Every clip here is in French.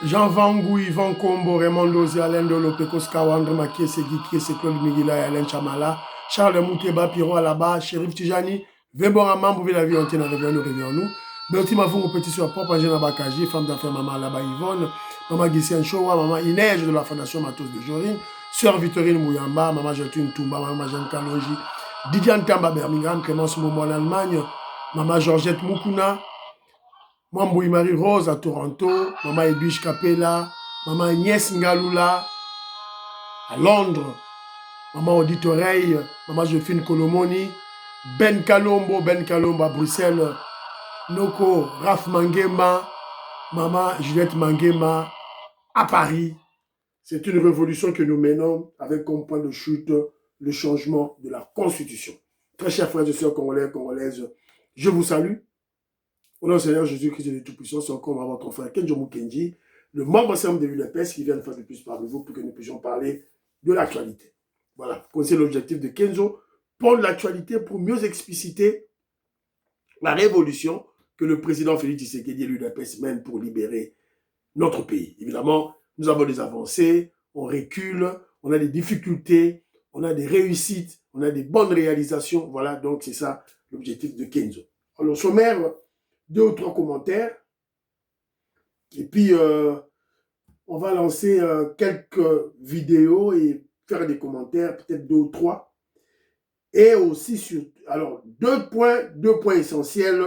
Jean Vangou, Yvan Kombo, Raymond Dozi, Alain Dolo, Pekos Kawandre, Makie Segi, Kiese Claude Miguela et Alain Chamala, Charles Mouteba, Piro Alaba, Shérif Tijani, Vebora Mambo, la vie entière, réveillons-nous. Berti Mafou, petit sur propre, Angela Bakaji, femme d'affaires, maman Alaba Yvonne, maman Gisène Chowa, maman Inège de la Fondation Matos de Jorine, sœur Victorine Mouyamba, maman Jotune Toumba, maman Jeanne Kalonji, Didiane Tamba Birmingham, Clémence Momo en Allemagne, maman Georgette Moukouna, Mwambouy Marie-Rose à Toronto, maman Edwige Capella, maman Agnès Ngaloula à Londres, maman Odite Oreille, maman Josephine Kolomoni, Ben Kalombo à Bruxelles, Noko Raph Mangema, maman Juliette Mangema à Paris. C'est une révolution que nous menons avec comme point de chute le changement de la Constitution. Très chers frères et sœurs congolais, congolaises, je vous salue. Au nom du Seigneur Jésus-Christ de Tout-Puissant, c'est encore votre frère Kenjo Mukenji, le membre ensemble de l'UNEPES qui vient de faire de plus parmi vous pour que nous puissions parler de l'actualité. Voilà, c'est l'objectif de Kenzo, prendre l'actualité pour mieux expliciter la révolution que le président Félix Tshisekedi et l'UNEPES mènent pour libérer notre pays. Évidemment, nous avons des avancées, on recule, on a des difficultés, on a des réussites, on a des bonnes réalisations. Voilà, donc c'est ça l'objectif de Kenzo. Alors, sommaire, 2 ou 3 commentaires. Et puis, on va lancer quelques vidéos et faire des commentaires, peut-être 2 ou 3. Et aussi, sur, alors, 2 points essentiels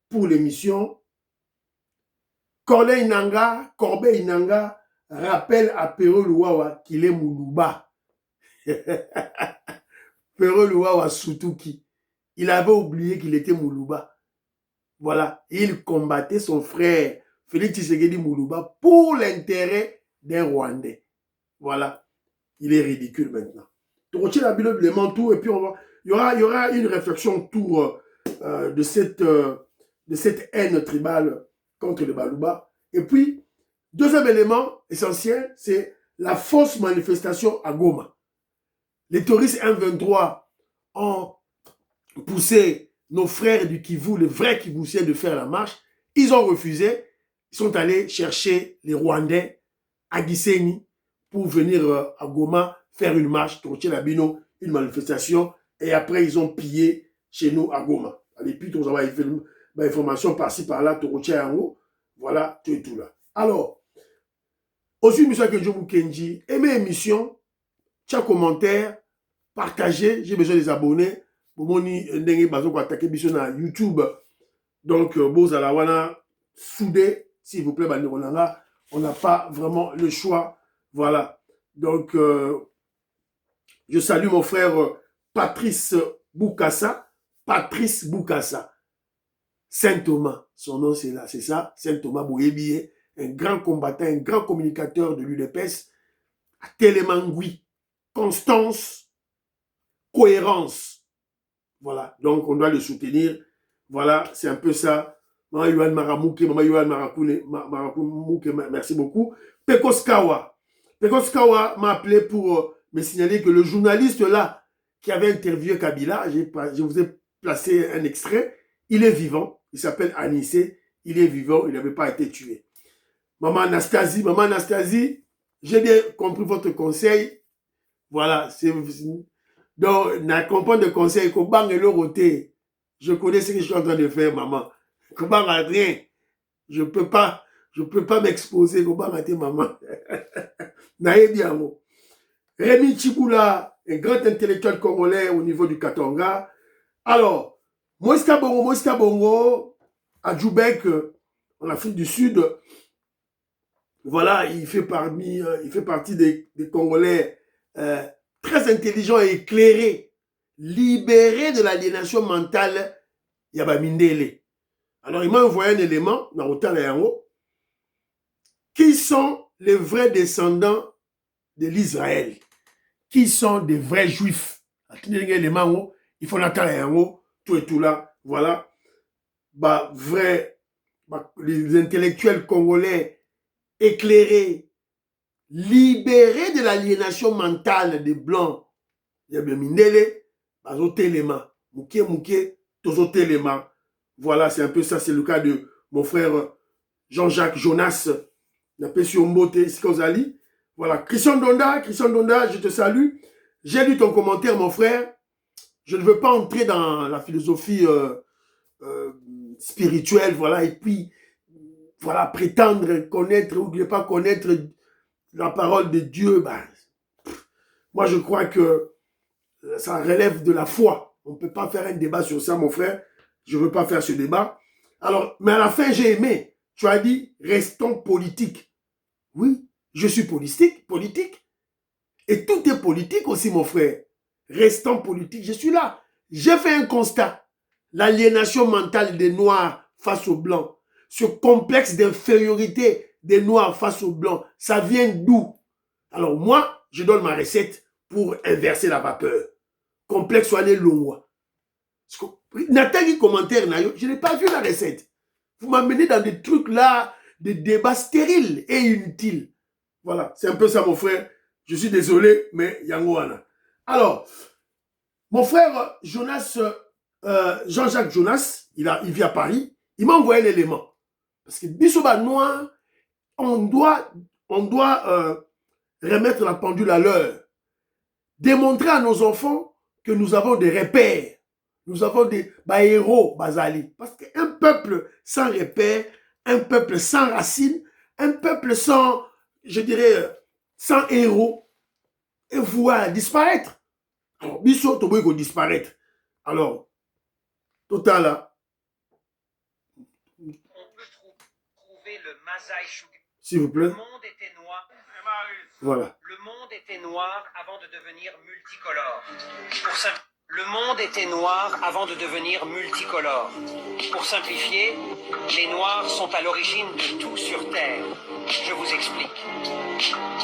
pour l'émission. Corbeil Inanga rappelle à Pero Luwawa qu'il est Moulouba. Pero Luwawa Sutuki. Il avait oublié qu'il était Moulouba. Voilà, il combattait son frère Félix Tshisekedi Moulouba pour l'intérêt d'un Rwandais. Voilà, il est ridicule maintenant. Donc, on tient la bilan de tout et puis il y aura une réflexion autour de cette haine tribale contre les Balouba. Et puis, deuxième élément essentiel, c'est la fausse manifestation à Goma. Les touristes M23 ont poussé nos frères du Kivu, les vrais Kivusiens, de faire la marche. Ils ont refusé. Ils sont allés chercher les Rwandais à Gisenyi pour venir à Goma faire une marche, une manifestation. Et après, ils ont pillé chez nous à Goma. Et puis, nous avons fait une information par-ci, par-là, voilà, tout et tout là. Alors, aussi, M. Kenjo Kenji, aimez l'émission, tiens commentaire, partagez, j'ai besoin des abonnés. Bomoni ndenge bazo ko attaquer biso na YouTube. Donc bozala wana soudé, s'il vous plaît bandeko nanga, on n'a pas vraiment le choix. Voilà. Donc je salue mon frère Patrice Boukassa, Saint Thomas, son nom c'est là, c'est ça, Saint Thomas Bouyebie, un grand combattant, un grand communicateur de l'UDPS, à Télémangui, constance, cohérence. Voilà, donc on doit le soutenir. Voilà, c'est un peu ça. Maman Yohan Maramouke, Maman Yohan Maramouke, merci beaucoup. Pekos Kawa m'a appelé pour me signaler que le journaliste là, qui avait interviewé Kabila, je vous ai placé un extrait, il est vivant, il s'appelle Anissé, il est vivant, il n'avait pas été tué. Maman Anastasie, j'ai bien compris votre conseil. Voilà, c'est... Donc, na comprendre de conseil, Kobang et le roté. Je connais ce que je suis en train de faire, maman. Kobang a rien. Je peux pas m'exposer. Kobang a été maman. Naïe bien. Rémi Chiboula, un grand intellectuel congolais au niveau du Katonga. Alors, Moïse Kabongo, à Djoubek, en Afrique du Sud, voilà, il fait partie des Congolais très intelligent et éclairé, libéré de l'aliénation mentale, Yabamindele. Alors, il m'a envoyé un élément, qui sont les vrais descendants de l'Israël, qui sont des vrais juifs. Il faut l'entendre, tout et tout là, voilà. Les intellectuels congolais éclairés, libéré de l'aliénation mentale des Blancs, voilà, c'est un peu ça, c'est le cas de mon frère Jean-Jacques Jonas, N'appelle sur Mbote, Sikozali. Voilà, Christian Donda, je te salue. J'ai lu ton commentaire, mon frère. Je ne veux pas entrer dans la philosophie spirituelle, voilà, et puis, voilà, prétendre connaître ou ne pas connaître la parole de Dieu. Ben, moi, je crois que ça relève de la foi. On ne peut pas faire un débat sur ça, mon frère. Je ne veux pas faire ce débat. Alors, mais à la fin, j'ai aimé. Tu as dit, restons politiques. Oui, je suis politique. Et tout est politique aussi, mon frère. Restons politiques, je suis là. J'ai fait un constat. L'aliénation mentale des Noirs face aux Blancs. Ce complexe d'infériorité des Noirs face aux Blancs, ça vient d'où? Alors moi, je donne ma recette pour inverser la vapeur. Complexe soit les longs. Nathalie commentaire, je n'ai pas vu la recette. Vous m'amenez dans des trucs là, des débats stériles et inutiles. Voilà, c'est un peu ça, mon frère. Je suis désolé, mais Yangoana. Alors, mon frère Jonas, Jean-Jacques Jonas, il vit à Paris, il m'a envoyé l'élément. Parce que Bissoba Noir, on doit remettre la pendule à l'heure. Démontrer à nos enfants que nous avons des repères. Nous avons des héros, Bazali. Parce qu'un peuple sans repères, un peuple sans racines, un peuple sans, je dirais, sans héros, et vouloir disparaître. Alors, Bissot, tu veux disparaître. Alors, total là. On peut trouver le Maasai Sugar. S'il vous plaît. Le monde était noir. Voilà. Le monde était noir avant de devenir multicolore. Le monde était noir avant de devenir multicolore. Pour simplifier, les Noirs sont à l'origine de tout sur Terre. Je vous explique.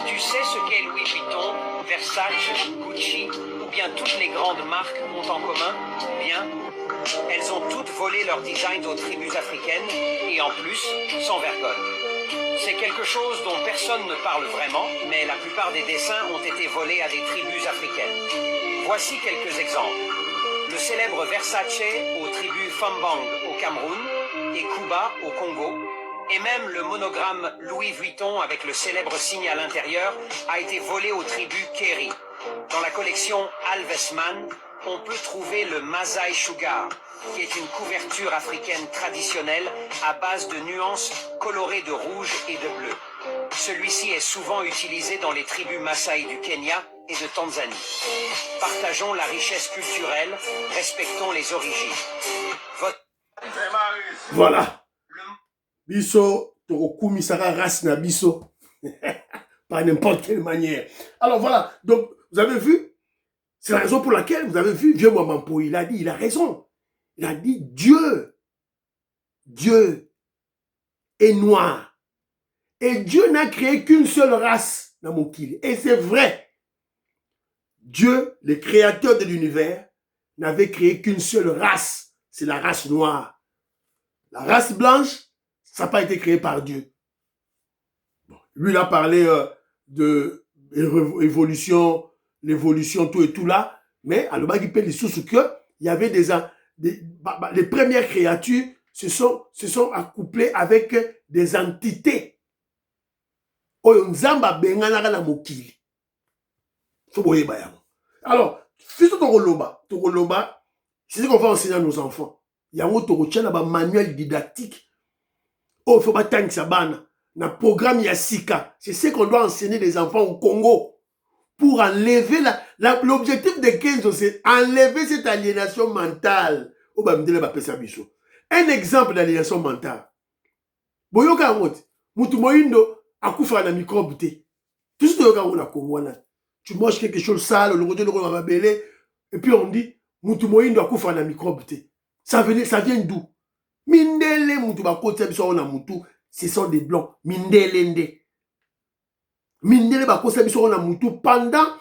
Tu sais ce qu'est Louis Vuitton, Versace, Gucci ou bien toutes les grandes marques ont en commun? Bien, elles ont toutes volé leurs designs aux tribus africaines et en plus, sans vergogne. C'est quelque chose dont personne ne parle vraiment, mais la plupart des dessins ont été volés à des tribus africaines. Voici quelques exemples. Le célèbre Versace aux tribus Fambang au Cameroun et Kuba au Congo, et même le monogramme Louis Vuitton avec le célèbre signe à l'intérieur a été volé aux tribus Keri. Dans la collection Alvesman, on peut trouver le Maasai Sugar, qui est une couverture africaine traditionnelle à base de nuances colorées de rouge et de bleu. Celui-ci est souvent utilisé dans les tribus Maasai du Kenya et de Tanzanie. Partageons la richesse culturelle, respectons les origines. Voilà. Bisso, Torokumi Sara race na Bisso. Par n'importe quelle manière. Alors voilà, donc vous avez vu, c'est la raison pour laquelle vous avez vu, Vieux Mwamampo, il a dit, il a raison. Il a dit Dieu est noir. Et Dieu n'a créé qu'une seule race dans mon kil. Et c'est vrai. Dieu, le créateur de l'univers, n'avait créé qu'une seule race. C'est la race noire. La race blanche, ça n'a pas été créé par Dieu. Bon, lui, il a parlé de l'évolution, tout et tout là. Mais à l'obagi il sous que il y avait les premières créatures se sont accouplées avec des entités. Alors, fils de Togoloba, c'est ce qu'on va enseigner à nos enfants. Il y a un manuel didactique. Oh, il faut pas tant que ça banne. Dans le programme Yassika, c'est ce qu'on doit enseigner les enfants au Congo. Pour enlever l'objectif de Kenzo, c'est enlever cette aliénation mentale. Un exemple d'aliénation mentale. Boyoka Moti, Mutumoindo, Akufa na microbe te. Tout ce que on a Congo, tu manges quelque chose sale, le rôle va belé, et puis on dit, Mutumoindo, Akufa na microbe te. Ça vient d'où? Mindele, Mutubako, ce sont des blancs. Mindelende. Mindele bakosa biso na mutu pendant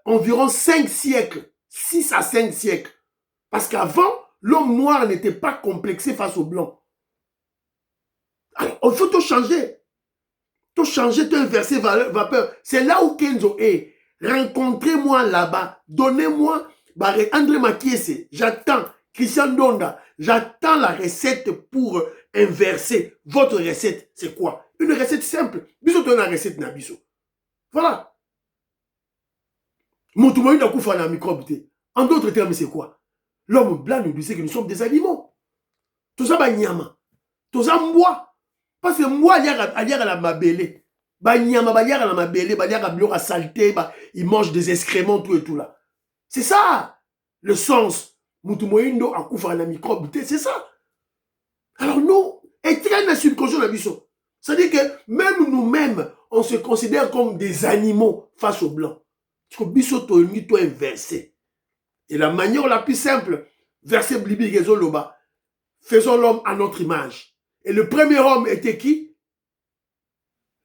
environ 5 siècles, 6 à 5 siècles. Parce qu'avant, l'homme noir n'était pas complexé face aux blancs. Alors, il faut tout changer. Tout changer, tout inverser vapeur. C'est là où Kenzo est. Rencontrez-moi là-bas. Donnez-moi André Makiese. J'attends. Christian Donda. J'attends la recette pour inverser votre recette. C'est quoi? Une recette simple. Biso to na recette na biso. Voilà. Moutoumoui na koufa na microbe te. En d'autres termes, c'est quoi? L'homme blanc nous disait que nous sommes des animaux. Tout ça, bah nyama. Tout ça, moi. Parce que moi, il y a la mabélé. Bah nyama, bah y a la mabélé, bah y a la blure à saleté, bah il mange des excréments, tout et tout là. C'est ça. Le sens. Moutoumoïndo a koufa na microbe te. C'est ça. Alors nous, et très na subconscient na biso. C'est-à-dire que même nous-mêmes, on se considère comme des animaux face aux blancs. Parce que biso to inversé. Et la manière la plus simple, verset Blibi Loba, faisons l'homme à notre image. Et le premier homme était qui?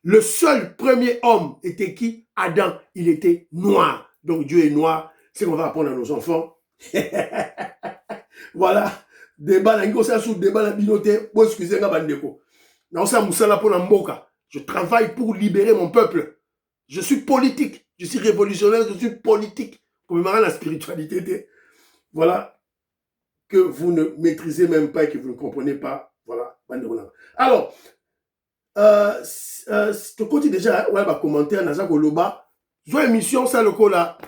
Le seul premier homme était qui? Adam. Il était noir. Donc Dieu est noir. C'est ce qu'on va apprendre à nos enfants. Voilà. Débat na ngosa sous débat na binoté. Bon, excusez-moi, bandeko. Je travaille pour libérer mon peuple. Je suis politique. Je suis révolutionnaire. Je suis politique. Pour me marrer la spiritualité. Voilà. Que vous ne maîtrisez même pas et que vous ne comprenez pas. Voilà. Alors, je continue déjà. Ouais, bah, commentaire. Naza Koloba. Zo émission, ça le cola.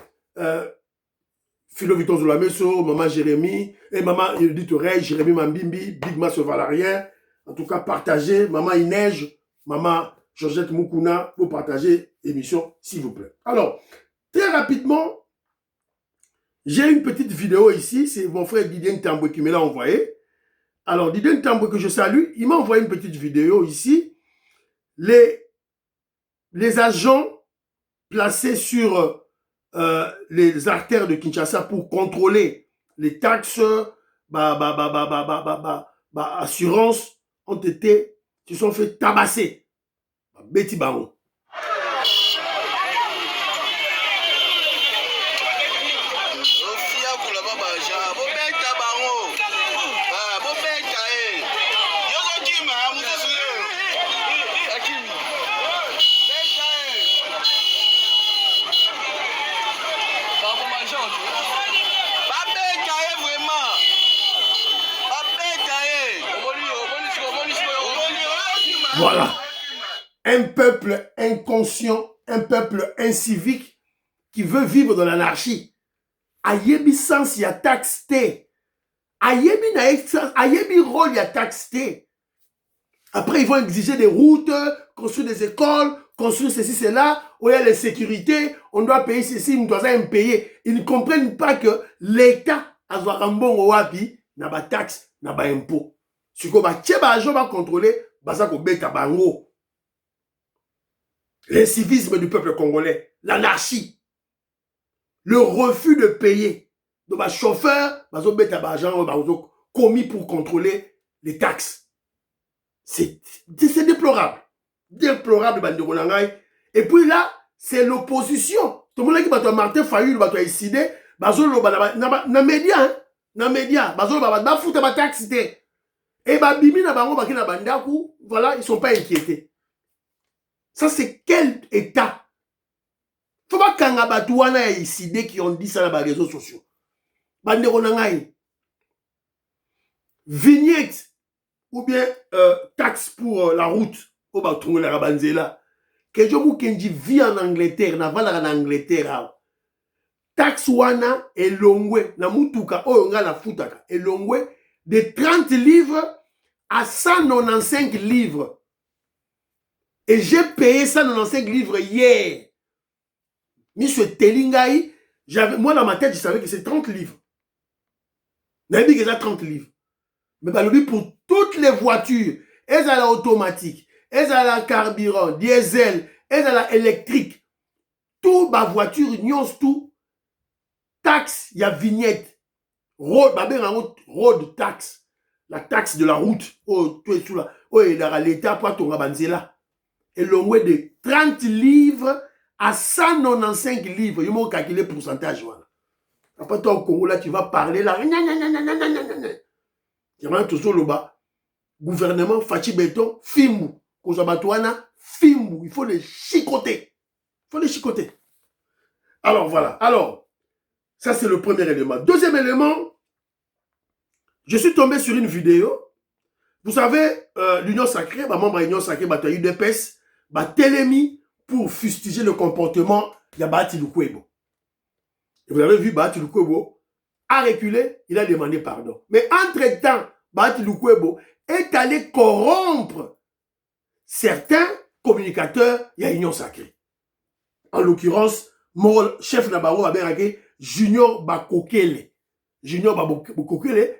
Philo Victor Zolameso, Maman Jérémy, et Maman Edith Oreille, Jérémy Mambimbi, Big Mass Valarien. En tout cas, partagez. Maman Inej, Maman Georgette Moukouna, pour partager l'émission, s'il vous plaît. Alors, très rapidement, j'ai une petite vidéo ici. C'est mon frère Didier Ntambwe qui me l'a envoyé. Alors, Didier Ntambwe que je salue, il m'a envoyé une petite vidéo ici. Les agents placés sur les artères de Kinshasa pour contrôler les taxes, assurances, se sont fait tabasser. Betty Baron. Voilà. Un peuple inconscient, un peuple incivique qui veut vivre dans l'anarchie. Ayebi sens ya taxe te. Ayebi rôle ya taxe te. Après, ils vont exiger des routes, construire des écoles, construire ceci, cela, où il y a les sécurités, on doit payer ceci, on doit payer. Ils ne comprennent pas que l'État a un bon wapi, n'a pas taxe, n'a pas impôt. Ce qu'on va contrôler, l'incivisme du peuple congolais, l'anarchie, le refus de payer. Donc, les chauffeurs, commis pour contrôler les taxes. C'est déplorable. Déplorable, et puis là, c'est l'opposition. Tout le monde qui va Martin Fayulu, va décider, na média, taxe. Et bimi na bango baki na bandaku, voilà, ils sont pas inquiétés. Ça c'est quel état? Faut pas kanga batouana ya isidé qui ont dit ça dans les réseaux sociaux. Bandeko nangai. Vignette ou bien taxe pour la route au batongo la rabanzela. Que je vous kenji vit en Angleterre, na vala en Angleterre. Taxe wana elongwe na mutuka oyo nga na futaka elongwe de 30 livres à 195 livres. Et j'ai payé 195 livres hier. Monsieur Telingaï, moi dans ma tête, je savais que c'est 30 livres. Mais il y a 30 livres. Mais bah, pour toutes les voitures, elles ont automatique, elles ont carburant, diesel, elles ont électrique. Tout ma voiture, tout. Taxe, il y a vignette. Road tax. La taxe de la route. Oh, tu es sous là. Oh, il y a l'État pour ton rabanzela. Et l'ongwe de 30 livres à 195 livres. Il m'a calculé le pourcentage. Voilà. Après, toi, au Congo, là, tu vas parler là. Il y a toujours le bas. Gouvernement, Fachi Béton, Fimbu. Kozabatouana, Fimbu. Il faut les chicoter. Il faut les chicoter. Alors, voilà. Alors, ça, c'est le premier élément. Deuxième élément, je suis tombé sur une vidéo Vous savez, l'Union Sacrée, membre de l'Union Sacrée, il y a eu des UDPS, télémi pour fustiger le comportement de Bahati Lukwebo. Et vous avez vu, Bahati Lukwebo a reculé, il a demandé pardon. Mais entre-temps, Bahati Lukwebo est allé corrompre certains communicateurs de l'Union Sacrée. En l'occurrence, mon chef Nabaro Aberage, Junior Bakokele. Junior Bakokele,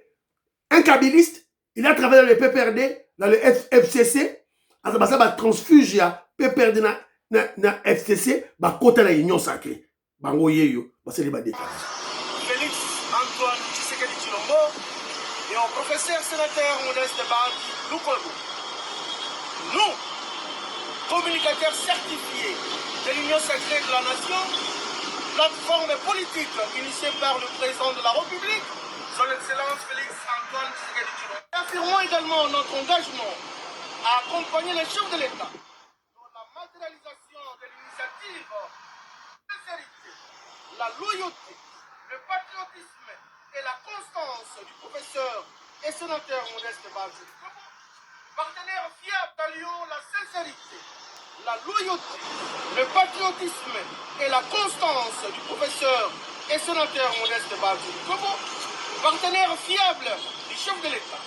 un kabiliste, il a travaillé dans le PPRD, dans le FCC, à ça transfuge ya PPRD na FCC, côté la Union Sacrée. Bango yeyo, c'est les badés. Félix Antoine Tshisekedi Tshilombo et au professeur sénateur Modeste Bahati Lukwebo. Nous, communicateurs certifiés de l'Union Sacrée de la Nation, plateforme politique initiée par le président de la République, son Excellence Félix Antoine Tshisekedi Tshilombo. Affirmons également notre engagement à accompagner les chefs de l'État dans la matérialisation de l'initiative, la sincérité, la loyauté, le patriotisme et la constance du professeur et sénateur Modeste Bahati Lukwebo. Partenaire fiable d'alliant la sincérité, la loyauté, le patriotisme et la constance du professeur et sénateur Modeste Bahati Lukwebo. Partenaire fiable du chef de l'État.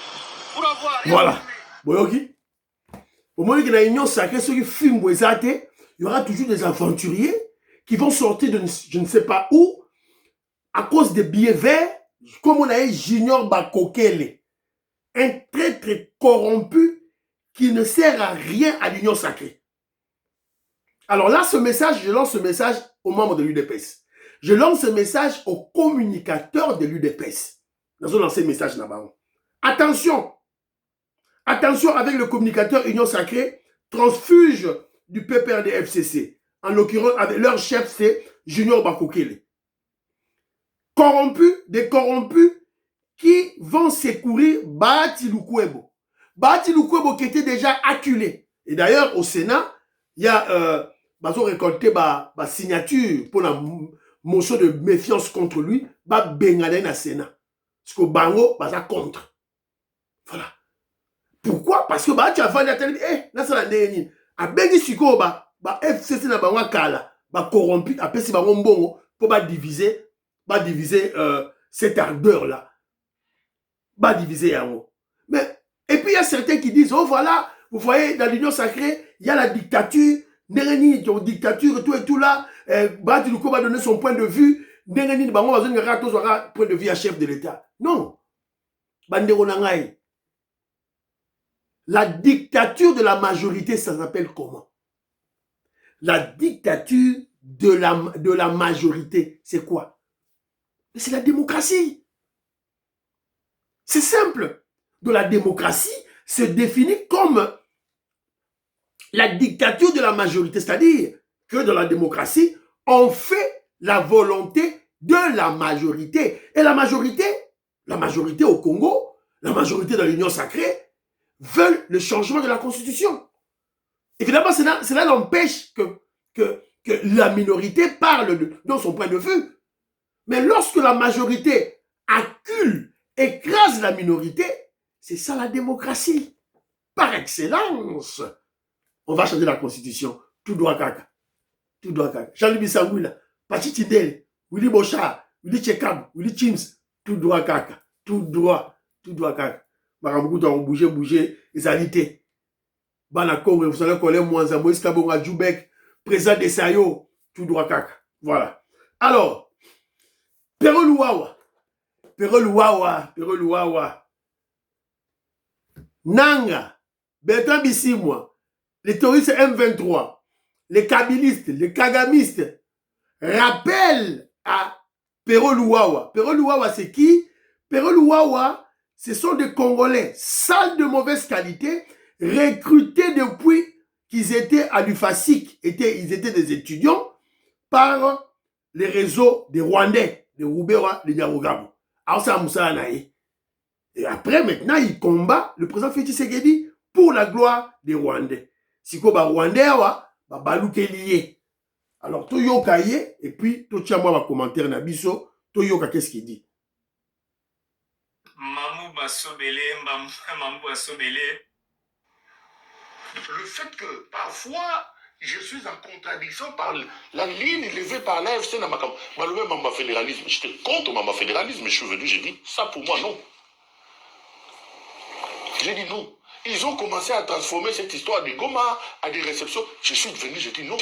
Pour avoir... Voilà. Boyoki. Au moment que la Union Sacrée, ceux qui filment il y aura toujours des aventuriers qui vont sortir de je ne sais pas où à cause des billets verts, comme on a eu Junior Bakokele, un très très corrompu qui ne sert à rien à l'Union Sacrée. Alors là, ce message, je lance ce message aux membres de l'UDPS. Je lance ce message aux communicateurs de l'UDPS. Nous allons lancer un message là-bas. Attention! Attention avec le communicateur Union Sacrée, transfuge du PPRD FCC. En l'occurrence, avec leur chef, c'est Junior Bakokele. Corrompus, des corrompus qui vont secourir Bahati Lukwebo. Bahati Lukwebo qui était déjà acculé. Et d'ailleurs, au Sénat, il y a récolté ma signature pour la motion de méfiance contre lui, Bengadé na Sénat. Parce que Bango, ça contre. Voilà. Pourquoi? Parce que Bahati a fait la télé, là c'est la dernière. A Bengi Siko, FCC na Bango Kala, corrompu, après si Bango Mbongo, pour diviser cette ardeur-là. Diviser Yango. Mais, et puis il y a certains qui disent, oh voilà, vous voyez, dans l'Union Sacrée, il y a la dictature, Nereni, dictature et tout là, Bahati Lukwebo va donner son point de vue, Nereni, Bango va donner un point de vue à chef de l'État. Non. Bandero Nangai. La dictature de la majorité, ça s'appelle comment? La dictature de la majorité, c'est quoi? C'est la démocratie. C'est simple. De la démocratie se définit comme la dictature de la majorité. C'est-à-dire que dans la démocratie, on fait la volonté de la majorité. Et la majorité au Congo, la majorité dans l'Union Sacrée, veulent le changement de la Constitution. Évidemment, cela n'empêche que la minorité parle dans son point de vue. Mais lorsque la majorité accule, écrase la minorité, c'est ça la démocratie. Par excellence. On va changer la Constitution. Tout droit caca. Tout droit caca. Jean-Louis Bissangouila, Pachi Tindele, Willy Bochard, Willy Tchekab, Willy Chims, tout droit caca. Tout droit caca. Beaucoup ont bougé, les alités. Banakong, vous savez qu'on est moins à Moïse Kabonga Djoubek, président de Sayo, tout droit caca. Voilà. Alors, Pero Luwawa. Nanga, Bertrand Bisimwa, les terroristes M23, les kabilistes, les kagamistes, rappellent à Pero Luwawa. Pero Luwawa, c'est qui? Pero Luwawa, ce sont des Congolais, sales de mauvaise qualité, recrutés depuis qu'ils étaient à l'UFASIC, ils étaient des étudiants, par les réseaux des Rwandais, de Rubera, de Nyarugabo. Alors ça, Moussa Naï. Et après, maintenant, il combat le président Félix Tshisekedi pour la gloire des Rwandais. Si quoi, Rwandais, balouké lié. Alors, tout yoka yé, et puis, tout tient moi ma commentaire na biso, tout yoka qu'est-ce qu'il dit? Mamou Le fait que parfois je suis en contradiction par la ligne levée par l'AFC dans ma fédéralisme. J'étais contre ma fédéralisme, je suis venu, j'ai dit ça pour moi non. J'ai dit non. Ils ont commencé à transformer cette histoire de Goma à des réceptions. Je suis venu, j'ai dit non.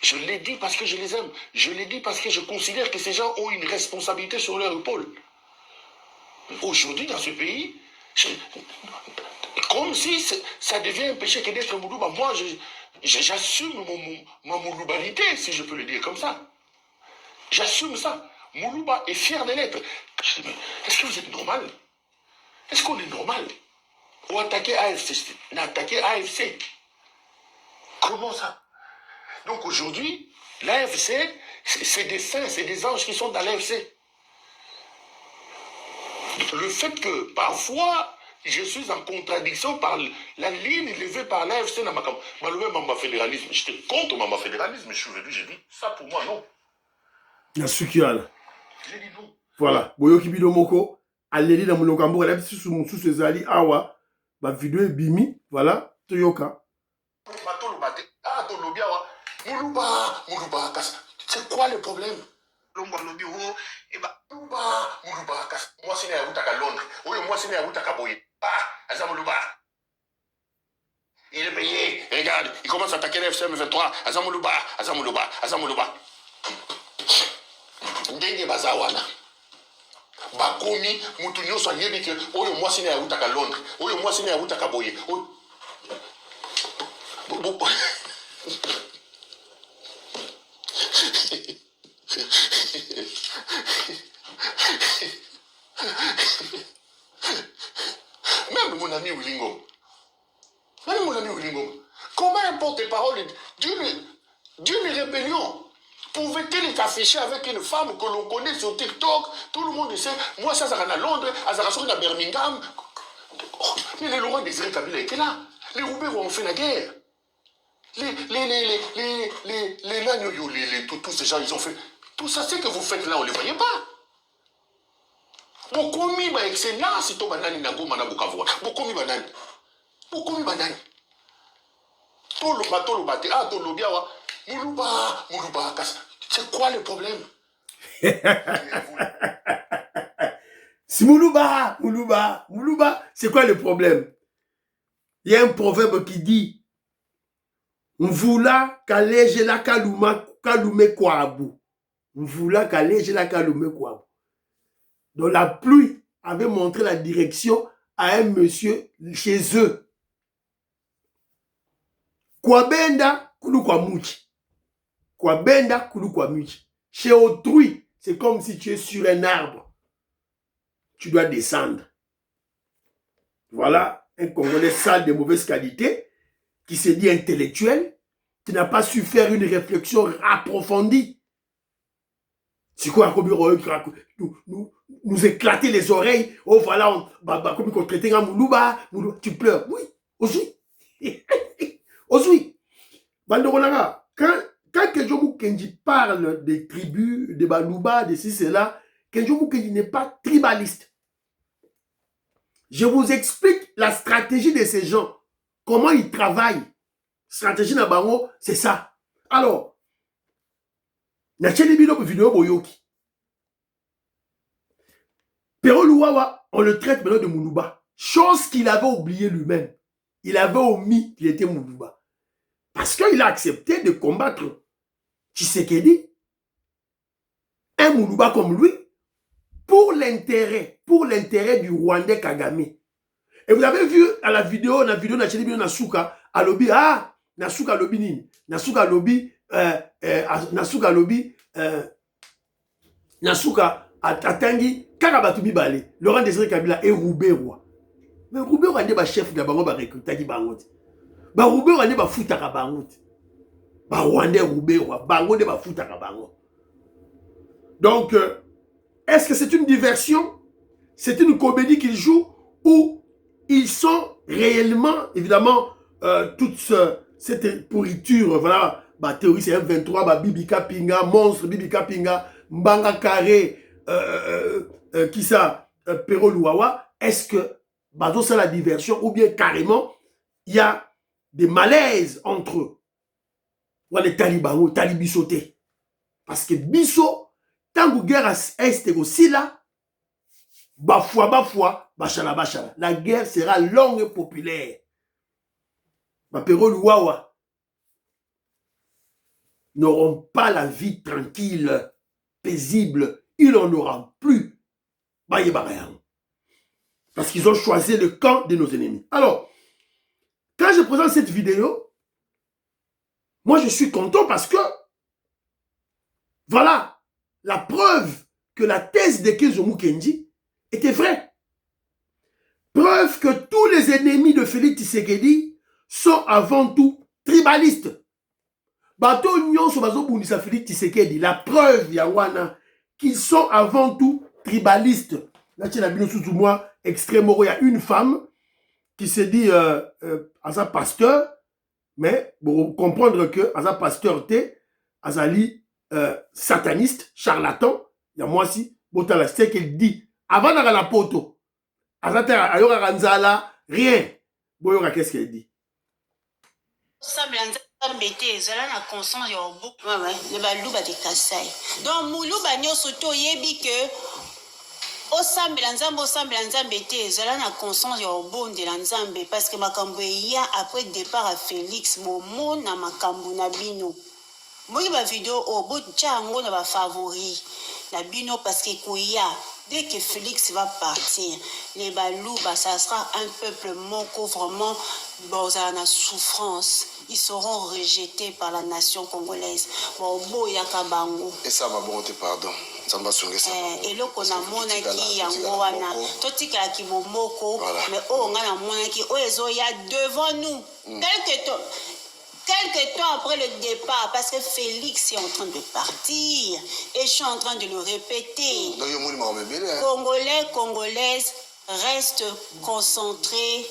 Je l'ai dit parce que je les aime. Je l'ai dit parce que je considère que ces gens ont une responsabilité sur leur épaule. Aujourd'hui, dans ce pays, comme si ça devient un péché que d'être Moulouba. Moi, j'assume ma mouloubanité, si je peux le dire comme ça. J'assume ça. Moulouba est fier de l'être. Je dis, mais est-ce que vous êtes normal? Est-ce qu'on est normal? Ou attaquer AFC? Attaquer AFC? Comment ça? Donc aujourd'hui, l'AFC, c'est des saints, c'est des anges qui sont dans l'AFC. Le fait que parfois, je suis en contradiction par la ligne levée par l'AFC dans ma fédéralisme. J'étais contre ma fédéralisme, je suis venu, j'ai dit ça pour moi non. J'ai dit non. Voilà. Boyoki Bidomoko, allez dans mon cambo, elle a sous ses alliés, awa, ma vidéo est bimi, voilà, Toyoka. Moulouba, c'est quoi le problème? Moi, c'est à Londres. Oui, moi, c'est à Boye. Ah, Azamoulouba. Il est payé. Regarde, il commence à attaquer l'FCM 23. Azamoulouba. Ndenge bazawana. Bakomi, Moutounio soit yébi que, oui, moi, c'est à Londres. Oui, moi, c'est à Boye. Même mon ami Oulingo. Comment un porte-parole d'une rébellion pouvait-il s'afficher avec une femme que l'on connaît sur TikTok? Tout le monde sait. Moi, ça sera à Londres, à Birmingham. Mais les Laurent Désiré Kabila étaient là. Les Roubaix ont fait la guerre. Tous ces gens, ils ont fait. Tout ça, c'est que vous faites là, on ne les voyait pas. Bokomi ba excellence, c'est au banani na goma na Bukavu. Bokomi banani. Tolo bate. Ah, tolo biawa. Moulouba. C'est quoi le problème? Si Moulouba, c'est quoi le problème? Il y a un proverbe qui dit Mvula kaleje la kalume kwabu. Mvula kaleje la kalume kwabu. Donc la pluie avait montré la direction à un monsieur chez eux. Kwabenda kulu kwa muchi. Chez autrui, c'est comme si tu es sur un arbre. Tu dois descendre. Voilà un Congolais sale de mauvaise qualité qui se dit intellectuel, qui n'a pas su faire une réflexion approfondie. C'est quoi nous éclater les oreilles? Oh voilà, comme on traitait un Moulouba, tu pleures. Oui, aussi. Quand Kenjo Kenji parle des tribus, des Balouba, de ci, cela, Kenjo Kenji n'est pas tribaliste. Je vous explique la stratégie de ces gens. Comment ils travaillent. Stratégie Nabango, c'est ça. Alors, vidéo Boyoki. Pero Louawa, on le traite maintenant de Moulouba. Chose qu'il avait oublié lui-même. Il avait omis qu'il était Moulouba. Parce qu'il a accepté de combattre Tshisekedi, un Moulouba comme lui, pour l'intérêt du Rwandais Kagame. Et vous avez vu à la vidéo Nasuka, à Lobi, Nasuka Lobi Nini, Nasuka Lobi, Nasuka Atangi, Karabatubi Bale, Laurent Désiré Kabila et Roubaix Roi. Mais Roubaix Roi n'est pas chef de Bango, recruter qui Bangot. Roubaix Roi n'est pas foutu à Bangot. Rwandais Roubaix Roi, Bango n'est pas foutu à Bango. Donc, est-ce que c'est une diversion? C'est une comédie qu'ils jouent ou ils sont réellement, évidemment, toute cette pourriture, voilà, théorie c'est M23, Bibika Pinga, monstre Bibika Pinga, Mbanga Carré, qui ça, Pero Louawa, est-ce que bazo c'est la diversion ou bien carrément il y a des malaises entre eux. Ou les talibans ou talibisoté. Parce que biso, tant que guerre est aussi là, bafoua, bachala. La guerre sera longue et populaire. Bapero Louawa n'auront pas la vie tranquille, paisible. Ils n'en auront plus. Parce qu'ils ont choisi le camp de nos ennemis. Alors, quand je présente cette vidéo, moi je suis content parce que voilà la preuve que la thèse de Kezo Mukendi était vraie. Preuve que tous les ennemis de Félix Tshisekedi sont avant tout tribalistes. Bato nyonso bazo bundisa Félix Tshisekedi, la preuve yawana qu'ils sont avant tout tribalistes. Là, tu as vu sous moi extrêmement, il y a une femme qui se dit à sa pasteur, mais pour comprendre que à sa pasteur t'es azali sataniste, charlatan, il y a moi aussi, botala c'est qu'elle dit avant d'aller la poto, azata ayora ranzala rien. Boyoka qu'est-ce qu'elle dit? ezala conscience ya obuku le baluba de Kasai donc muluba nyonso to yebi que osambela nzambe te ezala na conscience ya obondela nzambe parce que makambo eya après départ à Félix bomona makambo na bino moki ba vidéo botya yango na bafavori na bino parce que koya dès que Félix va partir, les Balouba, ça sera un peuple moko vraiment dans la souffrance. Ils seront rejetés par la nation congolaise. Et ça va bon, pardon. Et là, on a monaki yangoana. Toti ki momoko, mais on a monaki oezoya devant nous. Quelques temps après le départ, parce que Félix est en train de partir, et je suis en train de le répéter. Congolais, Congolaises, restent concentrés.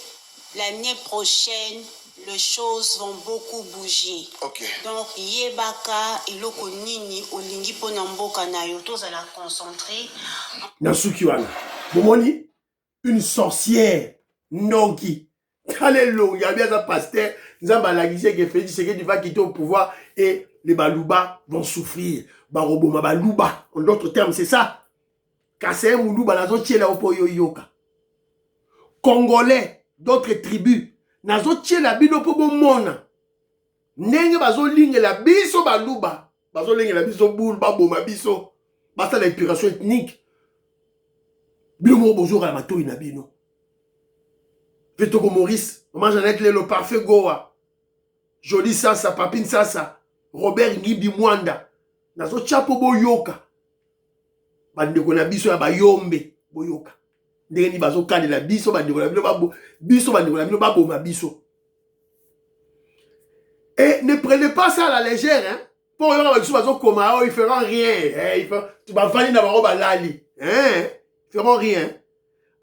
L'année prochaine, les choses vont beaucoup bouger. Okay. Donc, Yebaka et Lokonini, Olingi Ponamboka Nayo, tous à la concentrer. Nasukiwana, Bomoni, une sorcière, Nogi. Alléluia, il y a bien un pasteur, Nzamba la guisé que Félix Tshisekedi va quitter au pouvoir et les Balouba vont souffrir. Baroboma Balouba, en d'autres termes, c'est ça. Kassé Moulouba, nazo tchela opoyo yoka. Congolais, d'autres tribus, nazo tchela bino po mona. Nenge bazo linge la biso Balouba, bazo linge la biso boule, baboma biso. Basta l'épuration ethnique. Bino mo bozo la mato inabino. Vetoko Maurice, Maman Jeannette le parfait Goa, Jolie Sasa, Papine Sasa, Robert Ngibi Mwanda, Nazo Chapo Boyoka, Bandeko na biso ya bayombe Boyoka, Ndenge ni bazo kane la biso, Bandeko na biso, Bandeko na biso, ma biso. Et ne prenez pas ça à la légère, hein. Pour y avoir bazo koma, ils feront rien, tu vas vanner na baro balali, hein. Ils feront rien.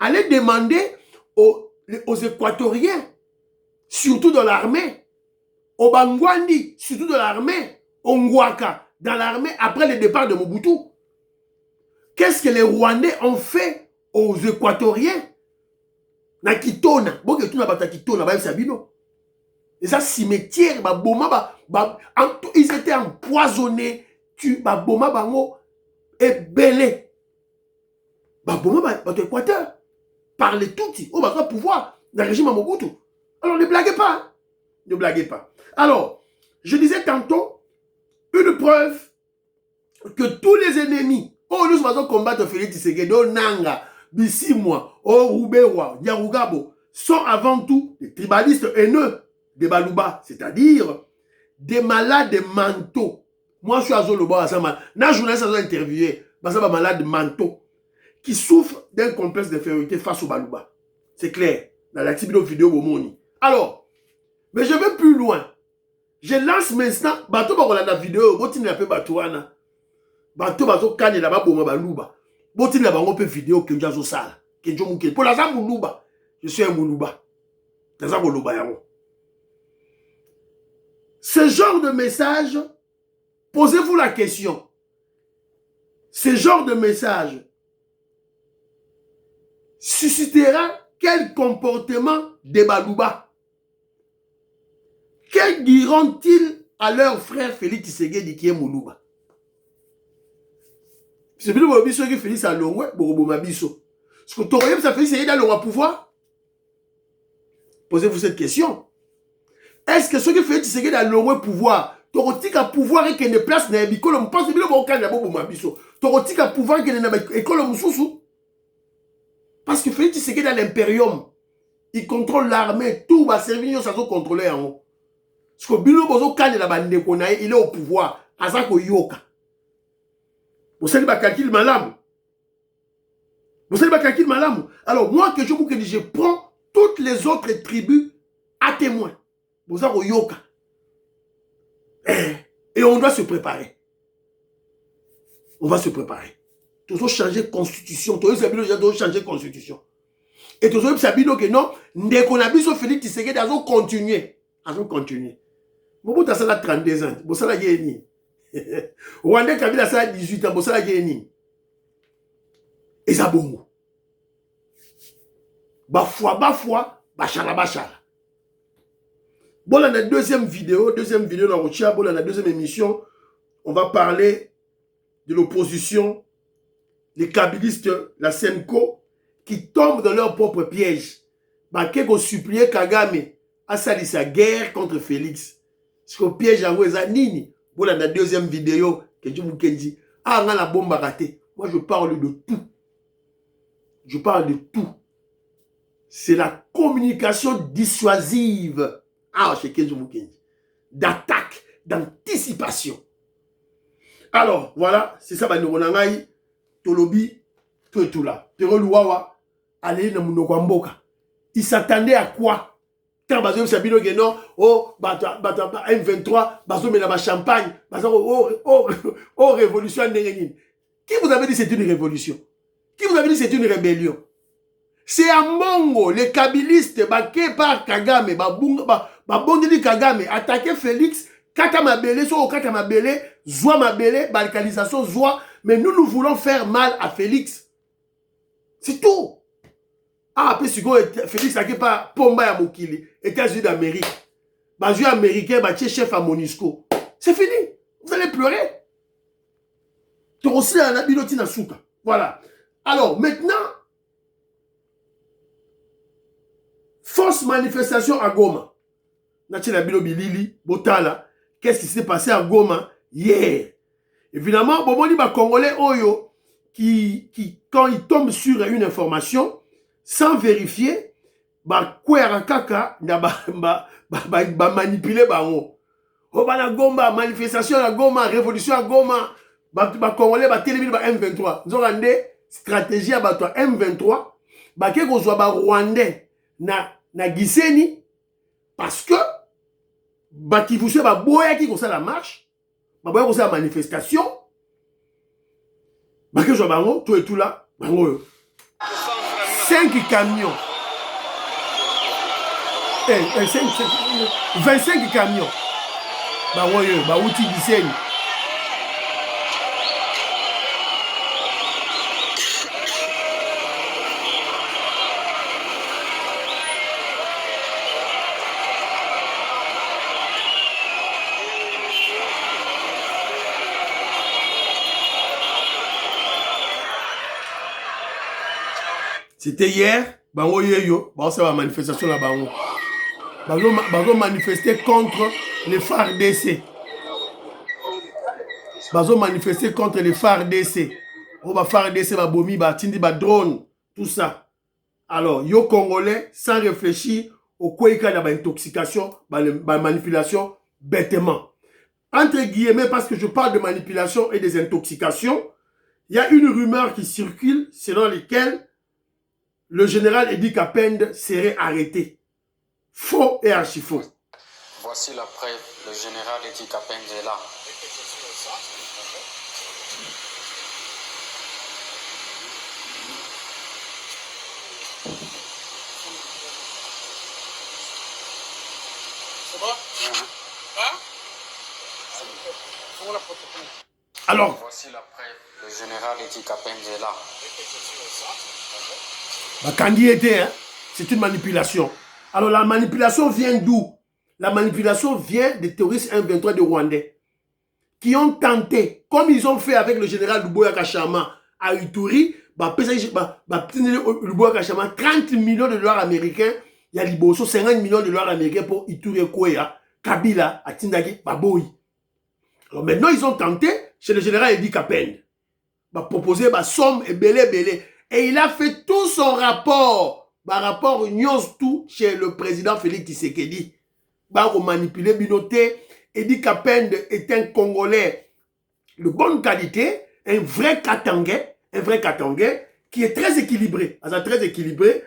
Allez demander aux Équatoriens, surtout dans l'armée, aux Bangwandi, surtout dans l'armée, aux Ngwaka, dans l'armée, après le départ de Mobutu. Qu'est-ce que les Rwandais ont fait aux Équatoriens? Na Kitona, et ça, cimetière, ils étaient empoisonnés, Boma Bango, et belé. Boma, Équateur. Par les Tutsis, on va pouvoir dans le régime à Mobutu. Alors ne blaguez pas. Hein? Ne blaguez pas. Alors, je disais tantôt, une preuve que tous les ennemis, nous allons combattre Félix Tshisekedi, Nanga, Bissimwa, Rubewa, Nyarugabo, sont avant tout des tribalistes haineux, des Balouba, c'est-à-dire des malades mentaux. Moi, je suis à Zoloba, na journaliste a interviewé, malade mentaux, qui souffrent d'un complexe d'infériorité face au Balouba. C'est clair. Dans la vidéo Bomoni. Alors, mais je vais plus loin. Je lance maintenant, bateau la vidéo, botine la pe batouana. Bateau bateau kanye la ba boma Balouba. Botine la bango pe vidéo que jazo sala. Que jo mouké. Pour la za Moulouba. Je suis un Moulouba. La za Moulouba yango. Ce genre de message, posez-vous la question. Ce genre de message, suscitera quel comportement de Balouba? Que diront-ils à leur frère Félix Tshisekedi qui est Moulouba? C'est bien que Félix a l'ongwe, Borobo biso. Est-ce que Toroyem, ça fait Tshisekedi a le pouvoir? Posez-vous cette question. Est-ce que ce que Félix Tshisekedi a le pouvoir? Torotika pouvoir et qu'il ne place n'a bikolo, on pense bien que Borobo biso. Torotika pouvoir et qu'il n'a école Moussoussou. Parce que Félix Tshisekedi a l'impérium. Il contrôle l'armée, tout va servir, ça doit contrôler en haut. Parce que Bilo Bozo Kane la bande il est au pouvoir. Azako Yoka. Vous savez pas calcul malam. Vous savez pas calcul malam. Alors moi que je prends toutes les autres tribus à témoin. Vous savez Yoka. Et on doit se préparer. On va se préparer. Tous ont changé constitution. Tous ont changé constitution. Et tous ont sabido que non, dès qu'on a vu ce Félix Tshisekedi, ils ont continué. Ils ont continué. Bobo ta sala 32 ans. Bo sala yeni. Rwanda Kabila sala 18 ans. Bo sala yeni. Et ça bongo. Bafwa, bachala. Bon, dans la deuxième vidéo dans Rochia, bon, dans la deuxième émission, on va parler de l'opposition, les kabilistes, la Senko, qui tombent dans leur propre piège. Baké ko supplier Kagame à salir sa guerre contre Félix. Parce que piège à Weza Nini. Bon, dans la deuxième vidéo, que je vous dis, ah, on a la bombe à rater. Moi, je parle de tout. Je parle de tout. C'est la communication dissuasive. Ah, c'est que je vous dis. D'attaque, d'anticipation. Alors, voilà, c'est ça, Banouronangaï, Tolobi, tout et tout là. Pero Louawa, allez, Namunokwamboka. Il s'attendait à quoi? Quand Bazo Sabino Guénon, oh, M23, Bazo Ménaba Champagne, Bazo, oh, révolution Nérénine. Qui vous avait dit c'est une révolution? Qui vous avait dit c'est une rébellion? C'est à Mongo, les kabilistes, baké par Kagame, babondeli Kagame, attaqué Félix, Kata Mabele, so Kata Mabele, Zoua Mabele, balkanisation Zoua, mais nous voulons faire mal à Félix. C'est tout. Ah, après, si Félix n'a pas Pomba à Mokili, États-Unis d'Amérique, Bazou américain, Baché chef à Monisco. C'est fini. Vous allez pleurer. Voilà. Alors, maintenant, force manifestation à Goma. Qu'est-ce qui s'est passé à Goma hier? Évidemment, bon, les Congolais Oyo, qui, quand ils tombent sur une information, sans vérifier, kaka manipuler bango. Oh la Goma, manifestation à Goma, révolution à Goma, Congolais télévision M23. Nous avons une stratégie à M23, que qu'on soit Rwandais na Giseni, parce que qui vous savez boya qui ça la marche, boya ça la manifestation, que je bango tout et tout là, bango 5 camions. 25 camions. Outil Giseni. C'était hier, bango yeyo, c'est la manifestation là bango. Bango manifester contre les FARDC. Bango manifester contre les FARDC. On va FARDC ba bomi ba tindi ba drone, tout ça. Alors, yo Congolais sans réfléchir au quoi il y a intoxication, manipulation bêtement. Entre guillemets, parce que je parle de manipulation et des intoxications, il y a une rumeur qui circule selon laquelle le général Edi Kapende serait arrêté. Faux et archi faux. Voici la preuve, le général Edi Kapende est là. C'est bon? Hein? Alors, voici la preuve, le général Edi Kapende est là. La candidaté, hein, c'est une manipulation. Alors la manipulation vient d'où? La manipulation vient des terroristes M23 de Rwandais qui ont tenté, comme ils ont fait avec le général Luboya Kachama à Ituri, Luboya Kachama 30 millions de dollars américains, il y a Liboso 50 millions de dollars américains pour Ituri et Kouya, Kabila, Atindagi, Baboui. Alors maintenant ils ont tenté chez le général Edi Kapende, proposer somme et belé. Et il a fait tout son rapport, rapport Nyons tout chez le président Félix Tshisekedi. On manipuler Binoté. Edi Kapende est un Congolais de bonne qualité, un vrai Katangais qui est très équilibré. Très équilibré.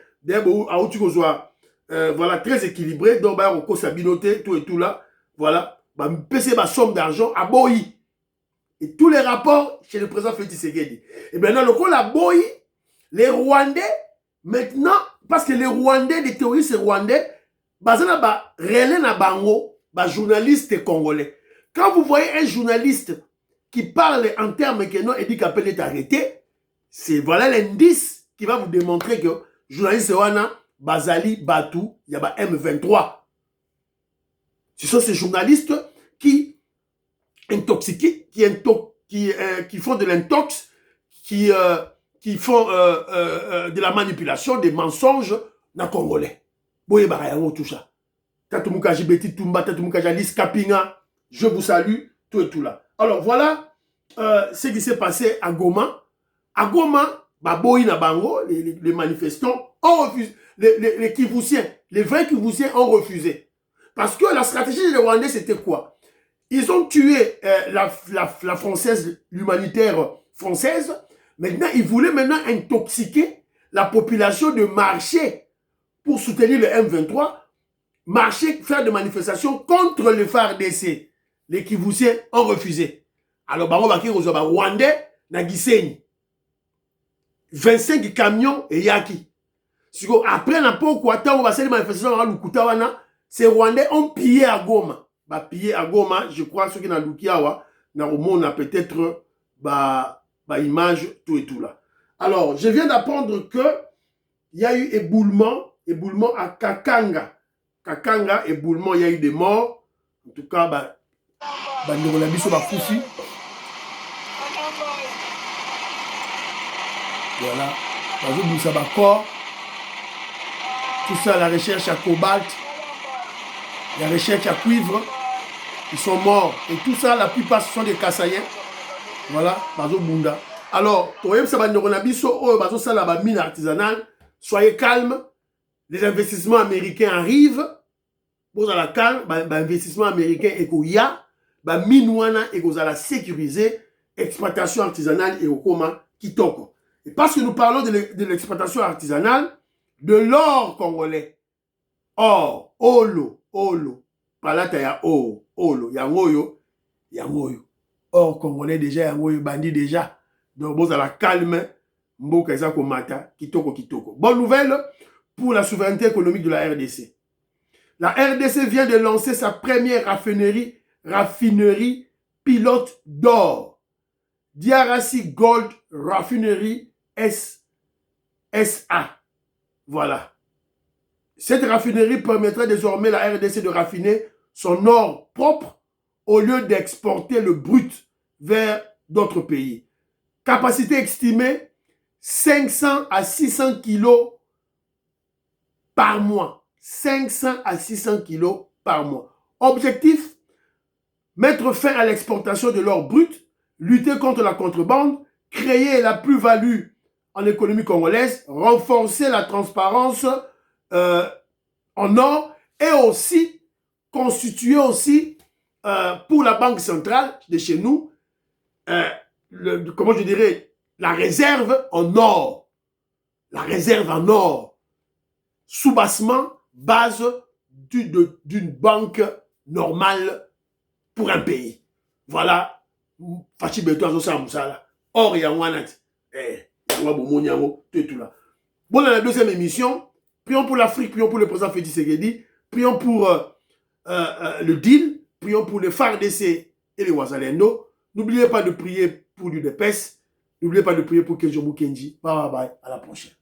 Voilà, très équilibré. Donc, on a Binoté, tout et tout là. Voilà. PC ma somme d'argent à Boyi. Et tous les rapports chez le président Félix Tshisekedi. Et bien, dans le cas la Boyi, les Rwandais, maintenant, parce que les Rwandais, les terroristes rwandais, réellement na bango, journaliste congolais. Quand vous voyez un journaliste qui parle en termes que non, Edi Kapende est arrêté, c'est voilà l'indice qui va vous démontrer que journaliste wana, Bazali, Batou, il y a M23. Ce sont ces journalistes qui intoxiquent, qui font de l'intox, qui font de la manipulation, des mensonges dans le Congolais. Boye barayango tout ça. Tatumuka Jibeti Tumba, Tatumuka Jalis Kapinga, je vous salue, tout et tout là. Alors voilà ce qui s'est passé à Goma. À Goma, Baboyi na bango, les manifestants ont refusé, les Kivusiens, les vrais Kivusiens ont refusé. Parce que la stratégie des Rwandais, c'était quoi? Ils ont tué la française, l'humanitaire française. Maintenant, ils voulaient intoxiquer la population de marcher pour soutenir le M23, marcher, faire des manifestations contre le FARDC. Les Kivusiens ont refusé. Alors, Rwandais, na Gisenyi. 25 camions et Yaki. Après, na pourquoi on va faire des manifestations à Lukutawana, ces Rwandais ont pillé à Goma. Pillé à Goma, je crois, ceux qui n'ont Lukiawa, on a peut-être image, tout et tout là. Alors, je viens d'apprendre que il y a eu éboulement à Kakanga. Kakanga, éboulement, il y a eu des morts. En tout cas, voilà. Tout ça, la recherche à cobalt, la recherche à cuivre, ils sont morts. Et tout ça, la plupart, ce sont des Kassaïens. Voilà, Bazo Bunda. Alors, mine artisanale, soyez calme. Les investissements américains arrivent. Vous avez la calme, investissement américain et qu'il y a, minouana et que vous allez sécuriser, exploitation artisanale et au coma kitoko. Et parce que nous parlons de l'exploitation artisanale, de l'or congolais. Or, olo. Palata ya olo. Yangoyo. Or congolais déjà, yangoyo bandit déjà. Donc, vous avez la calme, mboka ezako mata, kitoko. Bonne nouvelle pour la souveraineté économique de la RDC. La RDC vient de lancer sa première raffinerie pilote d'or. DRC Gold Raffinery SA. Voilà. Cette raffinerie permettra désormais à la RDC de raffiner son or propre au lieu d'exporter le brut vers d'autres pays. Capacité estimée 500 à 600 kilos par mois. 500 à 600 kilos par mois. Objectif, mettre fin à l'exportation de l'or brut, lutter contre la contrebande, créer la plus-value en économie congolaise, renforcer la transparence en or et aussi constituer aussi pour la Banque centrale de chez nous, comment je dirais, la réserve en or. La réserve en or. Soubassement, base d'une banque normale pour un pays. Voilà. Fachi Beto Azosa Moussala. Or, il y a un tout là. Bon, dans la deuxième émission, prions pour l'Afrique, prions pour le président Félix Tshisekedi, prions pour le deal, prions pour les FARDC et les Wazalendo. N'oubliez pas de prier pour l'UDPS. N'oubliez pas de prier pour Kenji Kenji. Bye bye, à la prochaine.